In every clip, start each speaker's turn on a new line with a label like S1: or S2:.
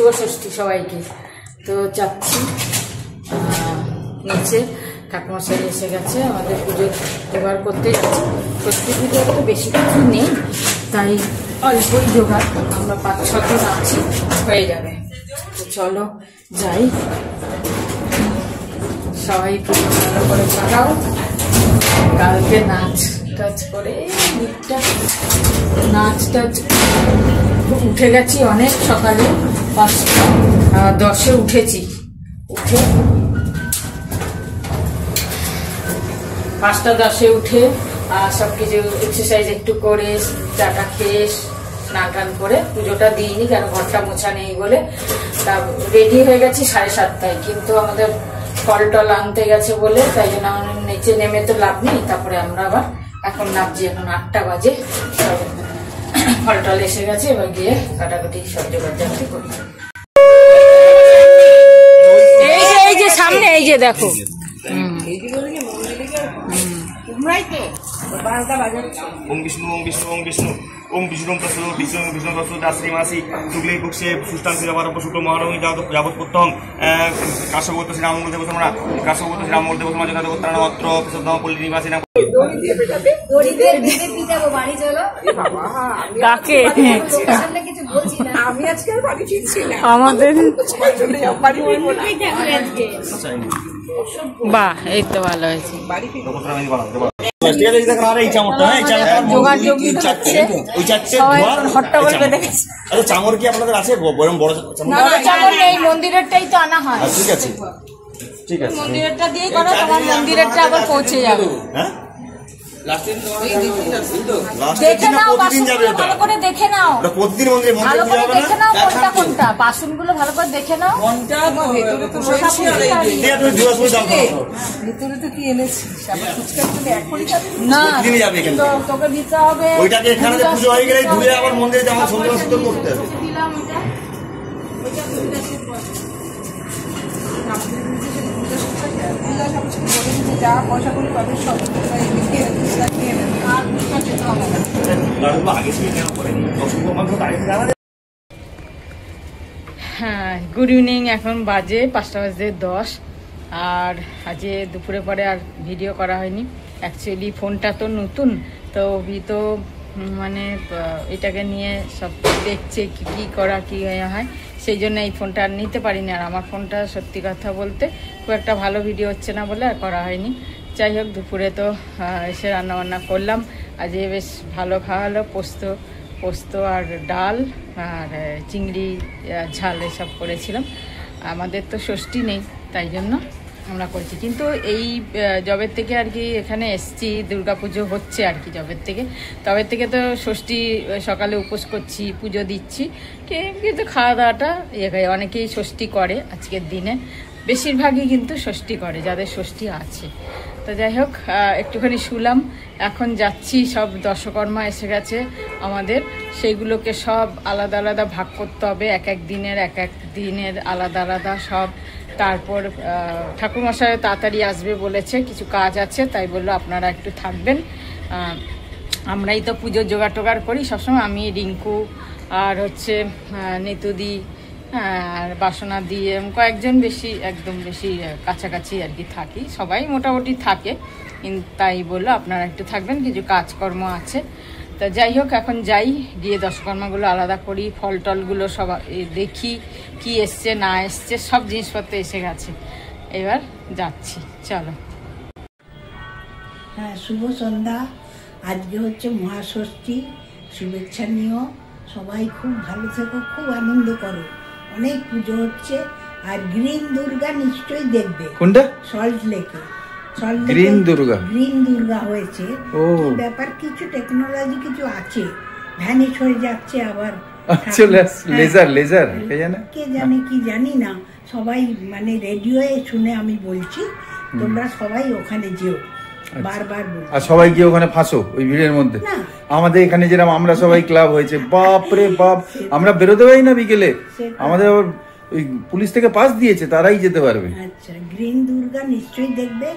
S1: শুভ ষষ্ঠী সবাইকে। তো যাচ্ছি নিচে, ঠাকুমশাই এসে গেছে, আমাদের পুজো জোগাড় করতে যাচ্ছি। ষষ্ঠী পুজোর তো বেশি কিছু নেই, তাই অল্পই জোগাড়, আমরা 5-6 জন আছি, হয়ে যাবে। তো চলো যাই, সবাই পুজো ভালো করে কাটাও। কালকে নাচ টাচ করে নাচ টাচ উঠে গেছি অনেক সকালে, 5:10 উঠেছি। উঠে 5:10 উঠে সবকিছু এক্সারসাইজ একটু করে চাটা খেয়ে স্নান টান করে পুজোটা দিইনি, কারণ ঘরটা মোছা নেই বলে। তা রেডি হয়ে গেছি 7:30টায়, কিন্তু আমাদের ফল টল আনতে গেছে বলে, তাই জন্য আমাদের নিচে নেমে তো লাভ নেই। তারপরে আমরা আবার এখন নামছি, এখন 8টা বাজে, ফল টল এসে গেছে, এবার গিয়ে কাটাকাটি সব জোগাড় জাতি করি। এই যে সামনে, এই যে দেখো,
S2: ওম বিষ্ণু ওম বিষ্ণু ওম বিষ্ণু ওম বিষ্ণু প্রসন্ন বিষ্ণু বিষ্ণু প্রসন্ন দাশ্রী মাসি শুক্লে পক্ষে সুষ্টান শ্রীরামারম্ভ শুক্ল মহারমী যাবৎ প্রত্যং কাশ্যপগত শ্রীরামঙ্গল দেব তোমরা কাশ্যপগত শ্রীরামঙ্গল দেব তোমরা জগৎ উত্তরায়ণ মাত্র প্রসন্ন পল্লী নিবাসী নাম
S1: কাকে
S3: আমি আজকে বাড়ি ফিরছি না,
S1: আমাদের বাহ, এই তো ভালো হয়েছে।
S2: চামর কি আপনাদের আছে?
S1: মন্দিরেরটাই তো আনা হয়।
S2: ঠিক আছে, ঠিক আছে,
S1: মন্দিরেরটা দিয়ে করো, তোমার মন্দিরেরটা আবার পৌঁছে যাবে।
S2: হ্যাঁ,
S1: দেখে নাও, বাসনগুলো ভালো করে দেখে নাও, ভালো করে দেখে নাও কোনটা কোনটা, বাসনগুলো ভালো করে দেখে নাও।
S3: ভেতরে তো কি এনেছি
S1: না, তোকে দিতে হবে।
S2: ওইটাকে এখানে পুজো হয়ে গেলে ধুয়ে আবার মন্দিরে যাওয়া সুন্দর সুন্দর করতে হবে।
S1: হ্যাঁ, গুড ইভিনিং। এখন বাজে 5:10, আর আজকে দুপুরে পরে আর ভিডিও করা হয়নি। অ্যাকচুয়ালি ফোনটা তো নতুন, তো তো মানে এটাকে নিয়ে সব দেখছে কি করা কি হয়, সেই জন্য এই ফোনটা আর নিতে পারিনি। আর আমার ফোনটা সত্যি কথা বলতে খুব একটা ভালো ভিডিও হচ্ছে না বলে আর করা হয়নি। যাই হোক, দুপুরে তো এসে রান্নাবান্না করলাম। আজকে বেশ ভালো খাওয়া হলো, পোস্ত আর ডাল আর চিংড়ি ঝাল এসব করেছিলাম। আমাদের তো ষষ্ঠী নেই, তাই জন্য আমরা করেছি। কিন্তু এই জবের থেকে আর কি এখানে এসছি, দুর্গাপুজো হচ্ছে আর কি তবে থেকে তো ষষ্ঠী সকালে উপোস করছি, পুজো দিচ্ছি, কিন্তু খাওয়া দাওয়াটা অনেকেই ষষ্ঠী করে আজকের দিনে, বেশিরভাগই কিন্তু ষষ্ঠী করে যাদের ষষ্ঠী আছে। তো যাই হোক, একটুখানি শুলাম, এখন যাচ্ছি। সব দশকর্মা এসে গেছে আমাদের, সেইগুলোকে সব আলাদা আলাদা ভাগ করতে হবে, এক এক দিনের আলাদা আলাদা সব। তারপর ঠাকুরমশাই তাড়াতাড়ি আসবে বলেছে, কিছু কাজ আছে, তাই বললো আপনারা একটু থাকবেন। আমরাই তো পুজোর জোগাড় টোগাড় করি সবসময়, আমি, রিঙ্কু আর হচ্ছে নিতুদি আর বাসনা দিয়ে কয়েকজন, একদম বেশি কাছাকাছি আর কি থাকি, সবাই মোটামুটি থাকে। তাই বললো আপনারা একটু থাকবেন, কিছু কাজকর্ম আছে। তা যাই হোক, এখন যাই, গিয়ে দশকর্মাগুলো আলাদা করি, ফল টলগুলো সব দেখি কি এসছে না এসছে, সব জিনিসপত্র এসে গেছে, এবার যাচ্ছি, চলো।
S3: হ্যাঁ, শুভ সন্ধ্যা। আজকে হচ্ছে মহাষষ্ঠী, শুভেচ্ছা নিও। সবাই খুব ভালো থেকো, খুব আনন্দ করো। অনেক পুজো হচ্ছে, আর গ্রিন দুর্গা নিশ্চয়ই দেখবে।
S4: কোনটা?
S3: সল্ট লেকে
S4: গ্রিন
S3: দুর্গা হয়েছে। ব্যাপার কিছু টেকনোলজি কিছু আছে, ভ্যানিশ হয়ে যাচ্ছে আবার।
S4: লেজার
S3: কে জানে, কি জানি না। সবাই মানে রেডিওয়ে শুনে আমি বলছি, তোমরা সবাই ওখানে যেও, বারবার বলছি।
S4: আর সবাই গিয়ে ওখানে ফাঁসো ওই ভিড়ের মধ্যে। আমাদের এখানে যেরকম আমরা সবাই ক্লাব হয়েছে, বাপ রে বাপ, আমরা বেরোতে পারি না বিকেলে, আমাদের আবার ওই পুলিশ থেকে পাস দিয়েছে, তারাই যেতে পারবে।
S3: আচ্ছা, গ্রিন দুর্গা নিশ্চয়ই দেখবে,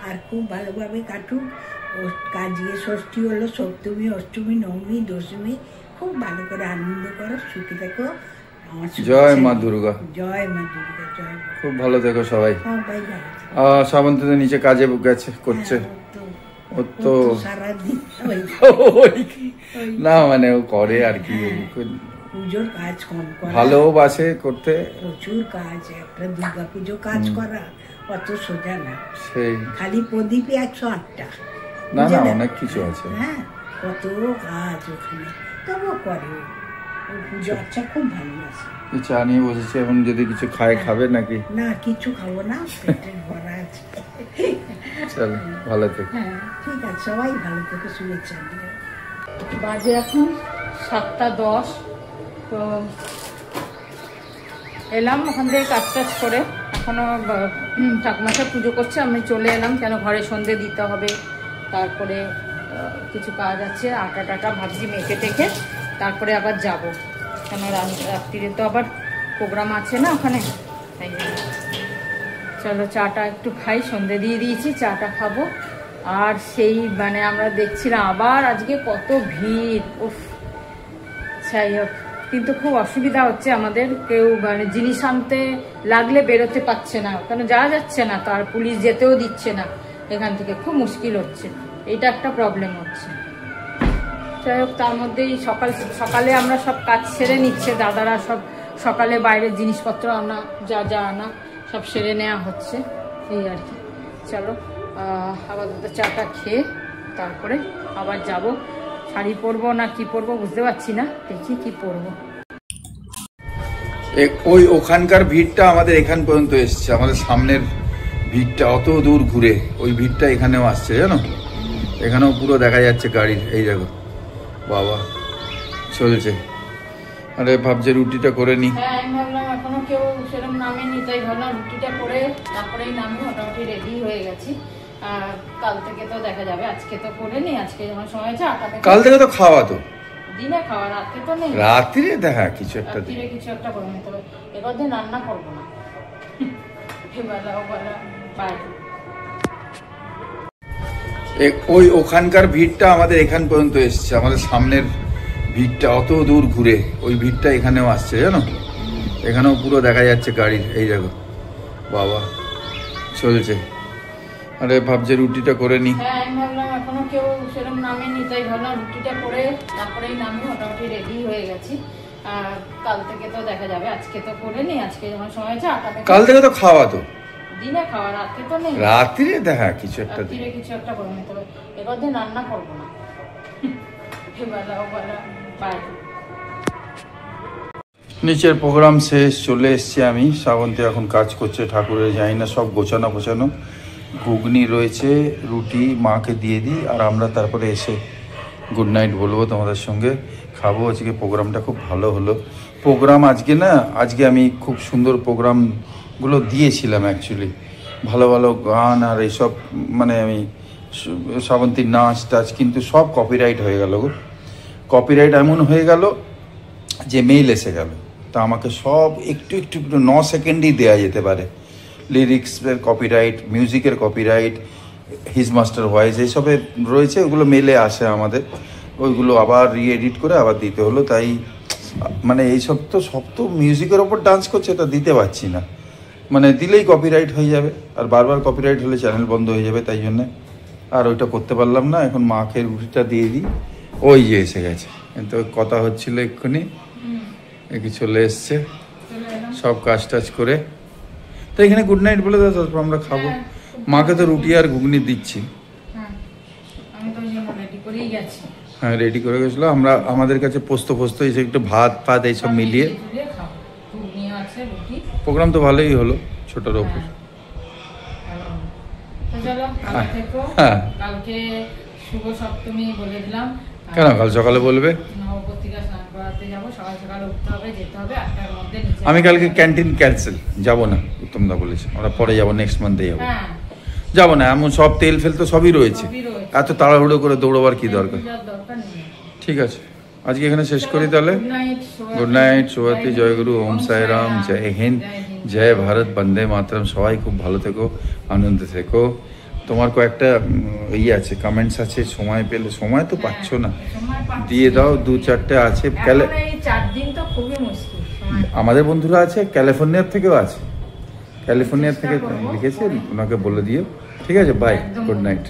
S3: আর খুব ভালোভাবে কাটুক। কাজে ষষ্ঠী হলো, সপ্তমী, অষ্টমী, নবমী, দশমী, খুব ভালো করে আনন্দ করো, সুখী থেকো। আমার
S4: জয় মা দুর্গা।
S3: জয় মা দুর্গা, জয় মা।
S4: খুব ভালো থেকো সবাই।
S3: সবাই ভালো থেকো।
S4: শ্রাবন্তী তো নিচে কাজে গেছে, করছে। ও তো
S3: সারাদিন
S4: না মানে ও করে আর কি,
S3: পুজোর কাজ কম করা,
S4: ভালোবাসে করতে।
S3: প্রচুর কাজ, একটা দুর্গা পুজো কাজ করা অত সোজা না।
S4: সেই
S3: খালি প্রদীপে 108টা,
S4: না না অনেক কিছু আছে।
S3: হ্যাঁ কত কাজ ওখানে, তবু করে ও পুজো। আচ্ছা খুব ভালোবাসে।
S4: চা নিয়ে বসেছে, এখন যদি কিছু খায় খাবে নাকি?
S3: না কিছু খাবো না, পেটের ভরা আছে।
S4: চলো ভালো থেকো।
S3: হ্যাঁ ঠিক আছে, সবাই ভালো থেকে শুভেচ্ছা দিও।
S1: বাজে এখন 7:10। তো এলাম ওখান থেকে কাজ টাজ করে, এখনো ঠাকুমাশা পুজো করছে, আমি চলে এলাম, কেন ঘরে সন্ধে দিতে হবে, তারপরে কিছু কাজ আছে, আটা টাটা ভাবছি মেখে টেখে তারপরে আবার যাব, কেন রাত্রিরে তো আবার প্রোগ্রাম আছে না ওখানে, তাই জন্য। চলো চাটা একটু খাই, সন্ধে দিয়ে দিয়েছি, চাটা খাবো। আর সেই মানে আমরা দেখছিলাম আবার আজকে কত ভিড়, উফ। যাই হোক, কিন্তু খুব অসুবিধা হচ্ছে আমাদের, কেউ মানে জিনিস আনতে লাগলে বেরোতে পারছে না, কেন যাওয়া যাচ্ছে না, তার পুলিশ যেতেও দিচ্ছে না এখান থেকে, খুব মুশকিল হচ্ছে, এটা একটা প্রবলেম হচ্ছে। যাই হোক, তার মধ্যেই সকালে আমরা সব কাজ সেরে নিচ্ছে, দাদারা সব সকালে বাইরের জিনিসপত্র আনা, যা যা আনা সব সেরে নেওয়া হচ্ছে, এই আর কি। চলো আপাতত চাটা খেয়ে তারপরে আবার যাব। শাড়ি পরবো না কি পরবো বুঝতে পারছি না, দেখি কি পরবো।
S4: ওই ওখানকার ভিড়টা আমাদের এখান পর্যন্ত এসছে, আমাদের সামনের ভিড়টা অত দূর ঘুরে ওই ভিড়টা এখানেও আসছে, জানো, এখানেও পুরো দেখা যাচ্ছে গাড়ির। এই দেখো বাবা চলছে। আরে ভাবছে রুটিটা করে নি।
S1: হ্যাঁ আমি ভাবলাম এখনো কেউ সেরকম নামেনি, তাই ভাবলাম রুটিটা করে তারপরেই নামি, মোটামুটি রেডি হয়ে গেছি। কাল থেকে তো দেখা যাবে, আজকে তো করে নি, আজকে যখন সময় আছে আটা
S4: কাল থেকে তো খাওয়া, তো
S1: দিনে খাওয়া, রাতে তো নেই,
S4: রাত্রিরে দেখা কিছু একটা
S1: রাত্রিরে কিছু একটা করে নিতে হবে। এবার দিন রান্না করবো না, এবেলা ওবেলা বাইরে।
S4: ওই ওখানকার ভিড়টা আমাদের এখান পর্যন্ত এসছে, আমাদের সামনের ভিড়টা অত দূর ঘুরে ওই ভিড়টা এখানেও আসছে, জানো, এখানেও পুরো দেখা যাচ্ছে গাড়ির। এই দেখো বাবা চলছে। আরে ভাবছে রুটিটা করে নি।
S1: হ্যাঁ আমি ভাবলাম এখনো কেউ সেরকম নামেনি, তাই ভাবলাম রুটিটা করে তারপরেই নামি, মোটামুটি রেডি হয়ে গেছি। কাল থেকে তো দেখা যাবে, আজকে তো করে নি, আজকে যখন সময় আছে আটা।
S4: কাল থেকে তো খাওয়া, তো
S1: দিনে খাওয়া, রাতে তো নেই,
S4: রাত্রিরে দেখা কিছু একটা
S1: রাত্রিরে কিছু একটা করে নিতে হবে। এবার দিন রান্না করবো না, এবেলা ওবেলা বাইরে।
S4: নিচের প্রোগ্রাম শেষ, চলে এসছি আমি। শ্রাবন্তী এখন কাজ করছে, ঠাকুরের যাই না সব গোছানো গোছানো, ঘুগনি রয়েছে, রুটি মাকে দিয়ে দিই, আর আমরা তারপরে এসে গুড নাইট বলবো তোমাদের সঙ্গে, খাবো। আজকে প্রোগ্রামটা খুব ভালো হলো। প্রোগ্রাম আজকে না, আজকে আমি খুব সুন্দর প্রোগ্রামগুলো দিয়েছিলাম অ্যাকচুয়ালি, ভালো ভালো গান আর এইসব, মানে আমি শ্রাবন্তীর নাচ টাচ, কিন্তু সব কপিরাইট হয়ে গেল গো। কপিরাইট এমন হয়ে গেল যে মেইল এসে গেল, তা আমাকে সব একটু 9 সেকেন্ডই দেওয়া যেতে পারে। লিরিক্সের কপিরাইট, মিউজিকের কপিরাইট, হিজ মাস্টার ভয়েস এইসবের রয়েছে, ওগুলো মেলে আসে আমাদের, ওইগুলো আবার রিএডিট করে আবার দিতে হলো। তাই মানে এইসব তো সব তো মিউজিকের ওপর ডান্স করছে, এটা দিতে পারছি না, মানে দিলেই কপিরাইট হয়ে যাবে, আর বারবার কপিরাইট হলে চ্যানেল বন্ধ হয়ে যাবে, তাই জন্যে আর ওইটা করতে পারলাম না। এখন মাকে রুটিটা দিয়ে দিই, ওই যে এসে গেছে, কিন্তু কথা হচ্ছিল এক্ষুনি, কি চলে এসছে সব কাজ টাজ করে। তো এখানে গুড নাইট বলে দাও, তারপর আমরা খাবো। মাকে তো রুটি আর ঘুগনি দিচ্ছি। হ্যাঁ রেডি করে গেছিলো, আমরা আমাদের কাছে পোস্ত এসে একটু ভাত ফাত এইসব মিলিয়ে প্রোগ্রাম তো ভালোই হলো ছোটোর ওপর। হ্যাঁ
S1: কালকে শুভ সপ্তমী বলে দিলাম।
S4: কেন কাল সকালে বলবে?
S1: নবপত্রিকা স্নান করাতে যাবো, সকাল সকাল উঠতে হবে, যেতে হবে 8টার মধ্যে।
S4: আমি কালকে ক্যান্টিন ক্যান্সেল, যাবো না, উত্তমদা বলেছে, আমরা পরে যাবো, নেক্সট মান্থে যাবো। যাবো না, এমন সব তেল ফেল তো সবই রয়েছে, এত তাড়াহুড়ো করে দৌড়বার কি দরকার। ঠিক আছে, আজকে এখানে শেষ করি তাহলে। গুড নাইট, শুভরাত্রি, জয় গুরু, ওম সাই রাম, জয় হিন্দ, জয় ভারত, বন্দে মাতরম। সবাই খুব ভালো থেকো, আনন্দে থেকো। তোমার কয়েকটা আছে, কমেন্টস আছে, সময় পেলে, সময় তো পাচ্ছ না, দিয়ে দাও, 2-4টে আছে।
S1: 4 দিন তো খুবই মুশকিল।
S4: আমাদের বন্ধুরা আছে, ক্যালিফোর্নিয়ার থেকেও আছে, ক্যালিফোর্নিয়ার থেকে লিখেছে, ওনাকে বলে দিও। ঠিক আছে, বাই, গুড নাইট।